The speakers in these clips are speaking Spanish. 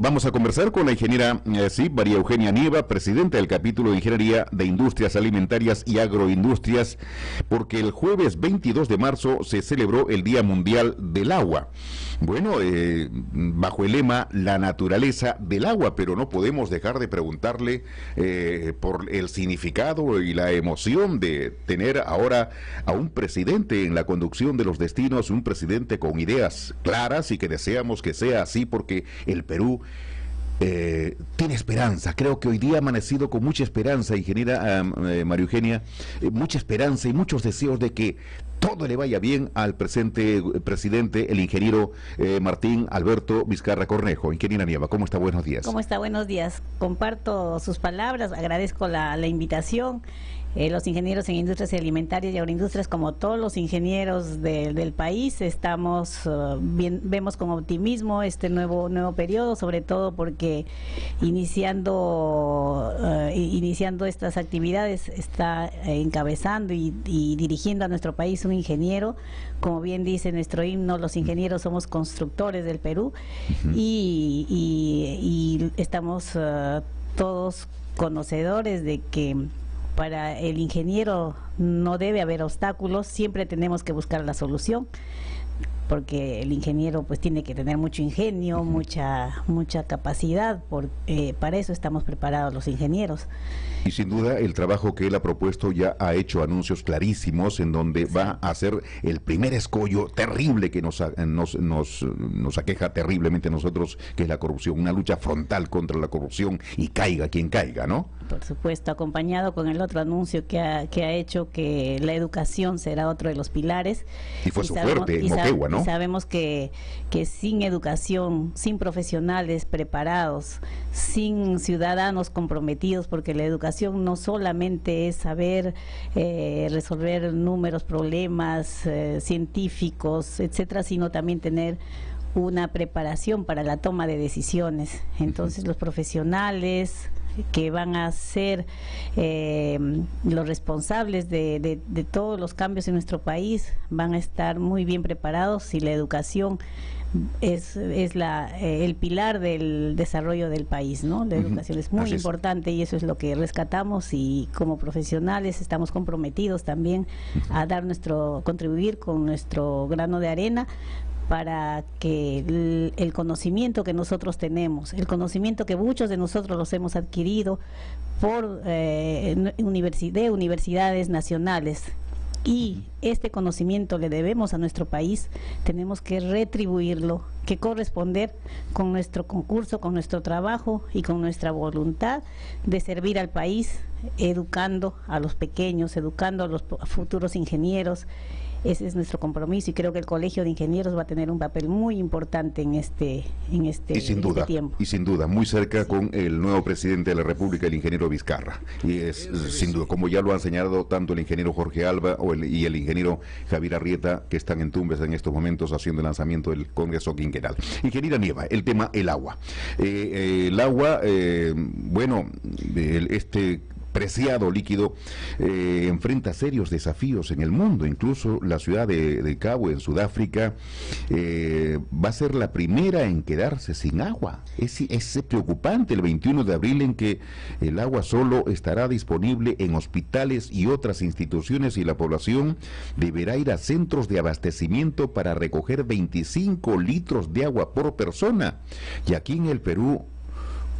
Vamos a conversar con la ingeniera, María Eugenia Nieva, presidenta del capítulo de Ingeniería de Industrias Alimentarias y Agroindustrias, porque el jueves 22 de marzo se celebró el Día Mundial del Agua. Bueno, bajo el lema La naturaleza del agua, pero no podemos dejar de preguntarle por el significado y la emoción de tener ahora a un presidente en la conducción de los destinos, un presidente con ideas claras y que deseamos que sea así porque el Perú tiene esperanza. Creo que hoy día ha amanecido con mucha esperanza, ingeniera María Eugenia, mucha esperanza y muchos deseos de que todo le vaya bien al presente presidente, el ingeniero Martín Alberto Vizcarra Cornejo. Ingeniera Nieva, ¿cómo está? Buenos días. ¿Cómo está? Buenos días. Comparto sus palabras, agradezco la invitación. Los ingenieros en industrias alimentarias y agroindustrias, como todos los ingenieros del país, estamos vemos con optimismo este nuevo periodo, sobre todo porque iniciando estas actividades está encabezando y dirigiendo a nuestro país un ingeniero. Como bien dice nuestro himno, los ingenieros somos constructores del Perú. Y estamos todos conocedores de que para el ingeniero no debe haber obstáculos, siempre tenemos que buscar la solución, porque el ingeniero pues tiene que tener mucho ingenio, mucha capacidad, para eso estamos preparados los ingenieros. Y sin duda el trabajo que él ha propuesto ya ha hecho anuncios clarísimos en donde va a ser el primer escollo terrible que nos aqueja terriblemente a nosotros, que es la corrupción, una lucha frontal contra la corrupción y caiga quien caiga, ¿no? Por supuesto, acompañado con el otro anuncio que ha hecho, que la educación será otro de los pilares. Y fue su fuerte en Moquegua, ¿no? Y sabemos que sin educación, sin profesionales preparados, sin ciudadanos comprometidos, porque la educación no solamente es saber resolver números, problemas científicos, etcétera, sino también tener una preparación para la toma de decisiones. Entonces los profesionales que van a ser los responsables de todos los cambios en nuestro país van a estar muy bien preparados, si la educación es el pilar del desarrollo del país, ¿no? La educación es muy importante y eso es lo que rescatamos, y como profesionales estamos comprometidos también a contribuir con nuestro grano de arena para que el conocimiento que nosotros tenemos, el conocimiento que muchos de nosotros los hemos adquirido por universidades nacionales, y este conocimiento le debemos a nuestro país, tenemos que retribuirlo, que corresponder con nuestro concurso, con nuestro trabajo y con nuestra voluntad de servir al país, educando a los pequeños, educando a los futuros ingenieros. Ese es nuestro compromiso, y creo que el Colegio de Ingenieros va a tener un papel muy importante en este tiempo. Y sin duda, muy cerca con el nuevo presidente de la República, el ingeniero Vizcarra. Y es sin duda, como ya lo han señalado tanto el ingeniero Jorge Alba y el ingeniero Javier Arrieta, que están en Tumbes en estos momentos haciendo el lanzamiento del Congreso Quinquenal. Ingeniera Nieva, el tema el agua. El agua, este preciado líquido enfrenta serios desafíos en el mundo. Incluso la ciudad de Cabo, en Sudáfrica, va a ser la primera en quedarse sin agua. Es preocupante el 21 de abril en que el agua solo estará disponible en hospitales y otras instituciones, y la población deberá ir a centros de abastecimiento para recoger 25 litros de agua por persona. Y aquí en el Perú,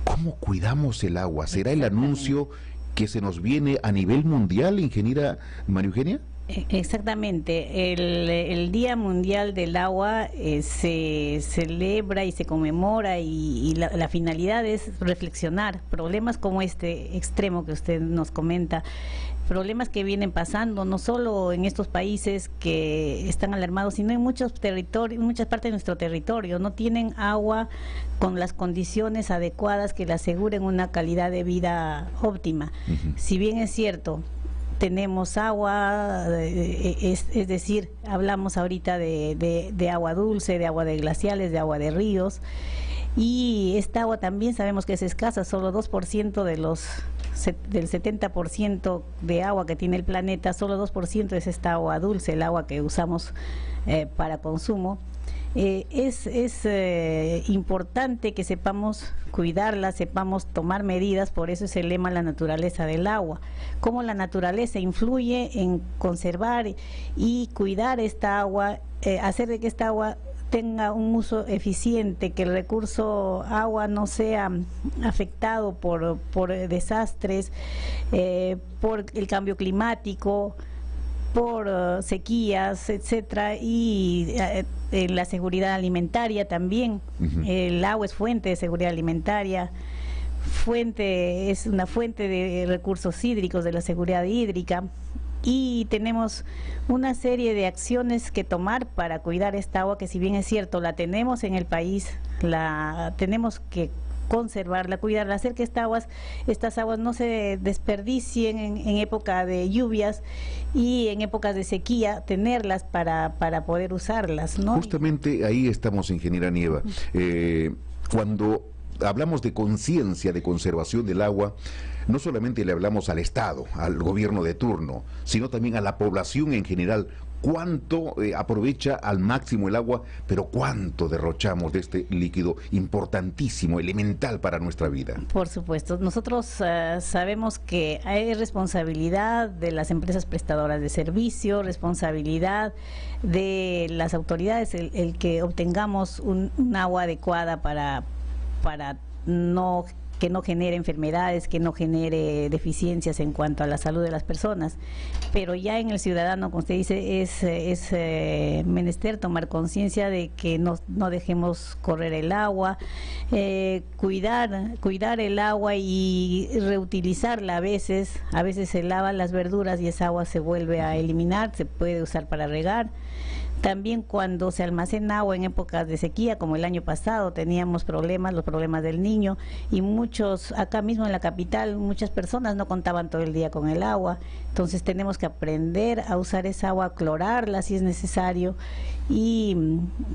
¿cómo cuidamos el agua? ¿Será el anuncio que se nos viene a nivel mundial, ingeniera María Eugenia? Exactamente, el Día Mundial del Agua se celebra y se conmemora, y la finalidad es reflexionar problemas como este extremo que usted nos comenta, problemas que vienen pasando no solo en estos países que están alarmados, sino en muchos territorios, muchas partes de nuestro territorio no tienen agua con las condiciones adecuadas que le aseguren una calidad de vida óptima. Si bien es cierto, tenemos agua, es decir, hablamos ahorita de agua dulce, de agua de glaciales, de agua de ríos, y esta agua también sabemos que es escasa, solo 2% del 70% de agua que tiene el planeta, solo 2% es esta agua dulce, el agua que usamos para consumo. es importante que sepamos cuidarla, sepamos tomar medidas. Por eso es el lema la naturaleza del agua. Cómo la naturaleza influye en conservar y cuidar esta agua, hacer de que esta agua tenga un uso eficiente, que el recurso agua no sea afectado por desastres, por el cambio climático, por sequías, etcétera, y la seguridad alimentaria también. El agua es fuente de seguridad alimentaria, es una fuente de recursos hídricos, de la seguridad hídrica, y tenemos una serie de acciones que tomar para cuidar esta agua, que si bien es cierto, la tenemos en el país, la tenemos que conservarla, cuidarla, hacer que estas aguas no se desperdicien en época de lluvias y en épocas de sequía, tenerlas para poder usarlas, ¿no? Justamente ahí estamos, ingeniera Nieva. Cuando hablamos de conciencia de conservación del agua, no solamente le hablamos al Estado, al gobierno de turno, sino también a la población en general. ¿Cuánto aprovecha al máximo el agua, pero cuánto derrochamos de este líquido importantísimo, elemental para nuestra vida? Por supuesto, nosotros sabemos que hay responsabilidad de las empresas prestadoras de servicio, responsabilidad de las autoridades, el que obtengamos un agua adecuada para que no genere enfermedades, que no genere deficiencias en cuanto a la salud de las personas. Pero ya en el ciudadano, como usted dice, es menester tomar conciencia de que no dejemos correr el agua, cuidar el agua y reutilizarla. A veces se lavan las verduras y esa agua se vuelve a eliminar, se puede usar para regar. También cuando se almacena agua en épocas de sequía, como el año pasado, teníamos los problemas del Niño, y acá mismo en la capital, muchas personas no contaban todo el día con el agua. Entonces tenemos que aprender a usar esa agua, clorarla si es necesario, y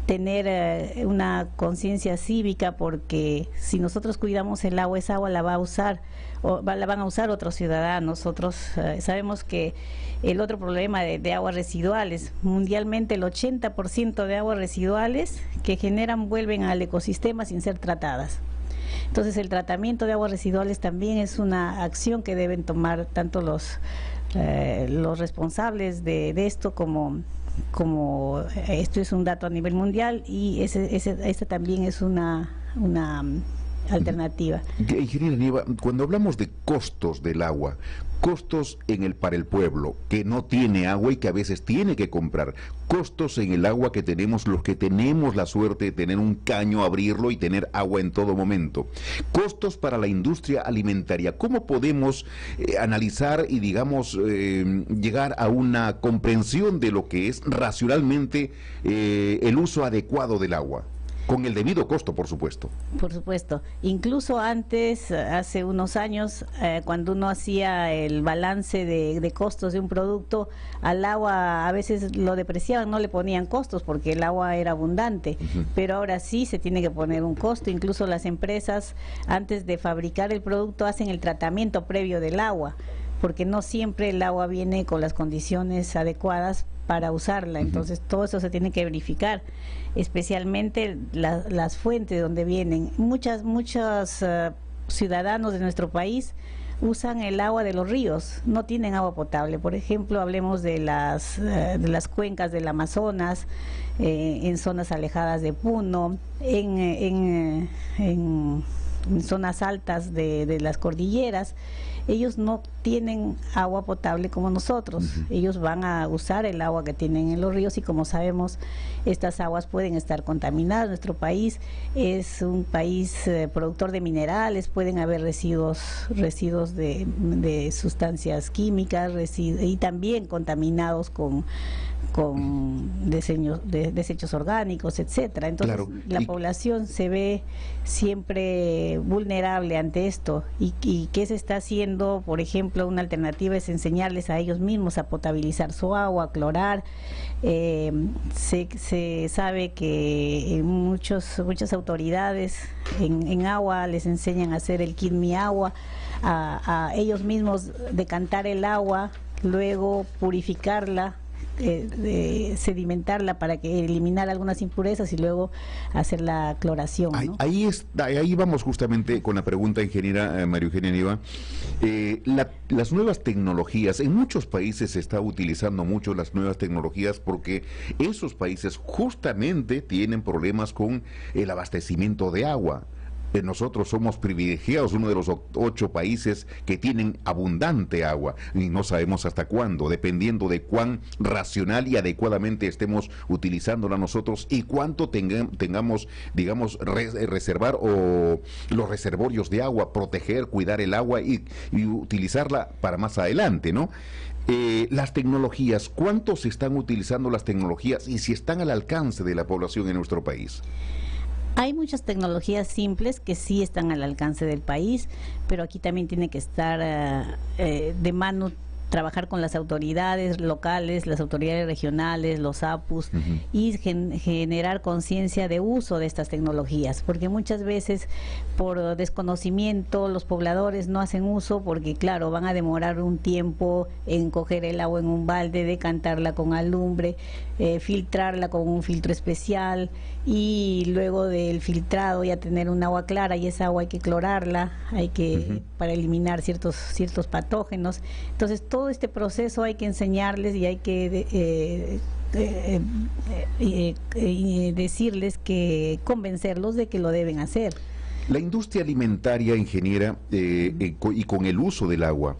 tener una conciencia cívica, porque si nosotros cuidamos el agua, esa agua la van a usar otros ciudadanos. Nosotros sabemos que el otro problema de aguas residuales, mundialmente el 80% de aguas residuales que generan vuelven al ecosistema sin ser tratadas. Entonces el tratamiento de aguas residuales también es una acción que deben tomar tanto los responsables de esto como esto es un dato a nivel mundial, y esta también es una alternativa. Ingeniera Nieva, cuando hablamos de costos del agua, costos para el pueblo que no tiene agua y que a veces tiene que comprar, costos en el agua que tenemos los que tenemos la suerte de tener un caño, abrirlo y tener agua en todo momento, costos para la industria alimentaria. ¿Cómo podemos analizar y, digamos, llegar a una comprensión de lo que es racionalmente el uso adecuado del agua? Con el debido costo, por supuesto. Por supuesto. Incluso antes, hace unos años, cuando uno hacía el balance de costos de un producto, al agua a veces lo depreciaban, no le ponían costos porque el agua era abundante. Pero ahora sí se tiene que poner un costo. Incluso las empresas, antes de fabricar el producto, hacen el tratamiento previo del agua, porque no siempre el agua viene con las condiciones adecuadas para usarla. Entonces todo eso se tiene que verificar, especialmente las fuentes donde vienen. Muchos ciudadanos de nuestro país usan el agua de los ríos, no tienen agua potable. Por ejemplo, hablemos de las cuencas del Amazonas, en zonas alejadas de Puno, en zonas altas de las cordilleras. Ellos no tienen agua potable como nosotros. Ellos van a usar el agua que tienen en los ríos, y como sabemos, estas aguas pueden estar contaminadas. Nuestro país es un país productor de minerales, pueden haber residuos de sustancias químicas, y también contaminados con desechos orgánicos, etcétera. Entonces, claro, la población se ve siempre vulnerable ante esto. ¿Y qué se está haciendo? Por ejemplo, una alternativa es enseñarles a ellos mismos a potabilizar su agua, a clorar. Se sabe que muchas autoridades en agua les enseñan a hacer el kit Mi Agua, a ellos mismos decantar el agua, luego purificarla sedimentarla para que eliminar algunas impurezas y luego hacer la cloración, ¿no? Ahí vamos justamente con la pregunta, ingeniera María Eugenia Nieva. Las nuevas tecnologías, en muchos países se está utilizando mucho las nuevas tecnologías porque esos países justamente tienen problemas con el abastecimiento de agua. Nosotros somos privilegiados, uno de los 8 países que tienen abundante agua, y no sabemos hasta cuándo, dependiendo de cuán racional y adecuadamente estemos utilizándola nosotros y cuánto tengamos, digamos, reservar o los reservorios de agua, proteger, cuidar el agua y utilizarla para más adelante, ¿no? Las tecnologías, ¿cuánto se están utilizando las tecnologías y si están al alcance de la población en nuestro país? Hay muchas tecnologías simples que sí están al alcance del país, pero aquí también tiene que estar de mano trabajar con las autoridades locales, las autoridades regionales, los APUs, y generar conciencia de uso de estas tecnologías, porque muchas veces por desconocimiento los pobladores no hacen uso porque claro, van a demorar un tiempo en coger el agua en un balde, decantarla con alumbre, filtrarla con un filtro especial y luego del filtrado ya tener un agua clara, y esa agua hay que clorarla, hay que para eliminar ciertos patógenos. Entonces todo este proceso hay que enseñarles y hay que decirles, que convencerlos de que lo deben hacer. La industria alimentaria, ingeniera, y con el uso del agua,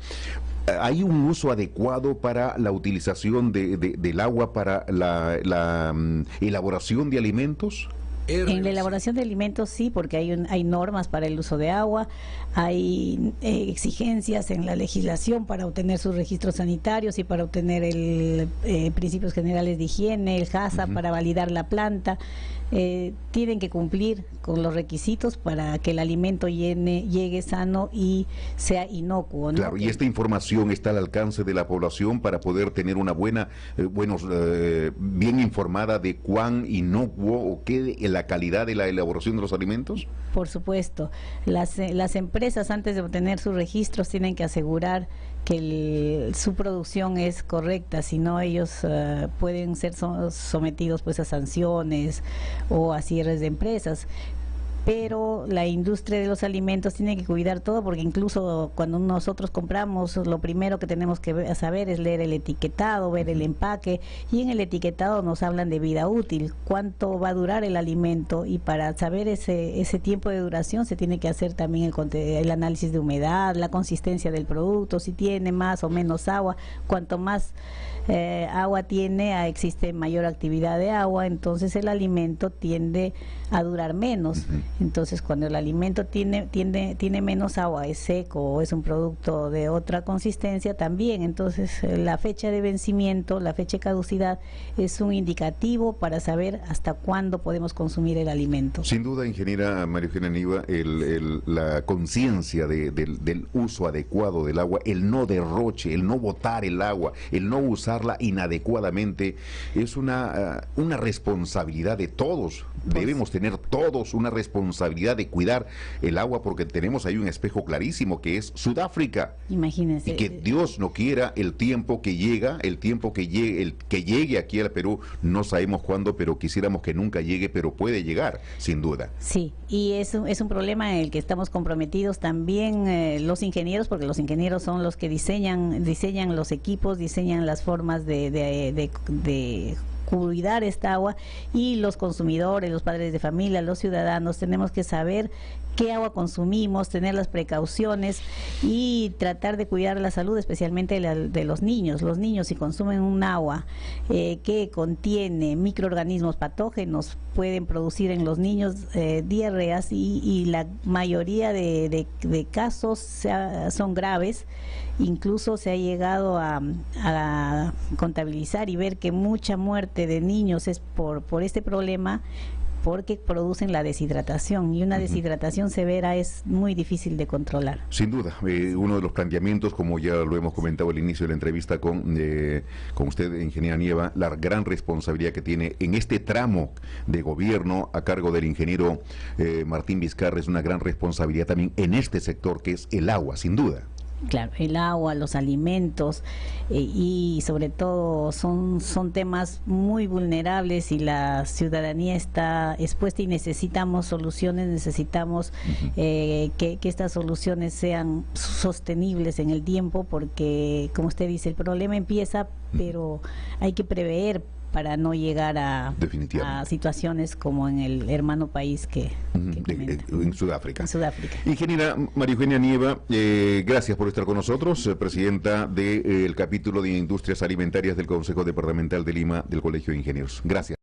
¿hay un uso adecuado para la utilización del agua para la elaboración de alimentos? En la elaboración de alimentos sí, porque hay normas para el uso de agua, hay exigencias en la legislación para obtener sus registros sanitarios y para obtener el principios generales de higiene, el HACCP para validar la planta. Tienen que cumplir con los requisitos para que el alimento llegue sano y sea inocuo, ¿no? Claro, y esta información está al alcance de la población para poder tener una bien informada de cuán inocuo o qué la calidad de la elaboración de los alimentos. Por supuesto, las empresas antes de obtener sus registros tienen que asegurar que su producción es correcta, si no ellos pueden ser sometidos pues a sanciones o a cierres de empresas. Pero la industria de los alimentos tiene que cuidar todo, porque incluso cuando nosotros compramos, lo primero que tenemos que saber es leer el etiquetado, ver el empaque, y en el etiquetado nos hablan de vida útil, cuánto va a durar el alimento, y para saber ese tiempo de duración se tiene que hacer también el análisis de humedad, la consistencia del producto, si tiene más o menos agua. Cuanto más agua tiene, existe mayor actividad de agua, entonces el alimento tiende a durar menos. Entonces cuando el alimento tiene menos agua, es seco o es un producto de otra consistencia también, entonces la fecha de vencimiento, la fecha de caducidad es un indicativo para saber hasta cuándo podemos consumir el alimento. Sin duda, ingeniera María Eugenia Nieva, la conciencia del uso adecuado del agua, el no derroche, el no botar el agua, el no usarla inadecuadamente, es una responsabilidad de todos. Debemos tener todos una responsabilidad de cuidar el agua, porque tenemos ahí un espejo clarísimo que es Sudáfrica. Imagínense. Y que Dios no quiera el tiempo que llegue aquí al Perú, no sabemos cuándo, pero quisiéramos que nunca llegue, pero puede llegar, sin duda. Sí, y es un problema en el que estamos comprometidos también los ingenieros, porque los ingenieros son los que diseñan los equipos, diseñan las formas de cuidar esta agua, y los consumidores, los padres de familia, los ciudadanos tenemos que saber qué agua consumimos, tener las precauciones y tratar de cuidar la salud, especialmente de los niños. Los niños, si consumen un agua que contiene microorganismos patógenos, pueden producir en los niños diarreas, y la mayoría de casos son graves. Incluso se ha llegado a contabilizar y ver que mucha muerte de niños es por este problema, porque producen la deshidratación, y una deshidratación severa es muy difícil de controlar. Sin duda, uno de los planteamientos, como ya lo hemos comentado al inicio de la entrevista con usted, ingeniera Nieva, la gran responsabilidad que tiene en este tramo de gobierno a cargo del ingeniero Martín Vizcarra, es una gran responsabilidad también en este sector que es el agua, sin duda. Claro, el agua, los alimentos y sobre todo son temas muy vulnerables y la ciudadanía está expuesta y necesitamos soluciones, necesitamos que estas soluciones sean sostenibles en el tiempo porque, como usted dice, el problema empieza, pero hay que prever para no llegar a situaciones como en el hermano país que en Sudáfrica. En Sudáfrica. Ingeniera María Eugenia Nieva, gracias por estar con nosotros, presidenta del capítulo de Industrias Alimentarias del Consejo Departamental de Lima del Colegio de Ingenieros. Gracias.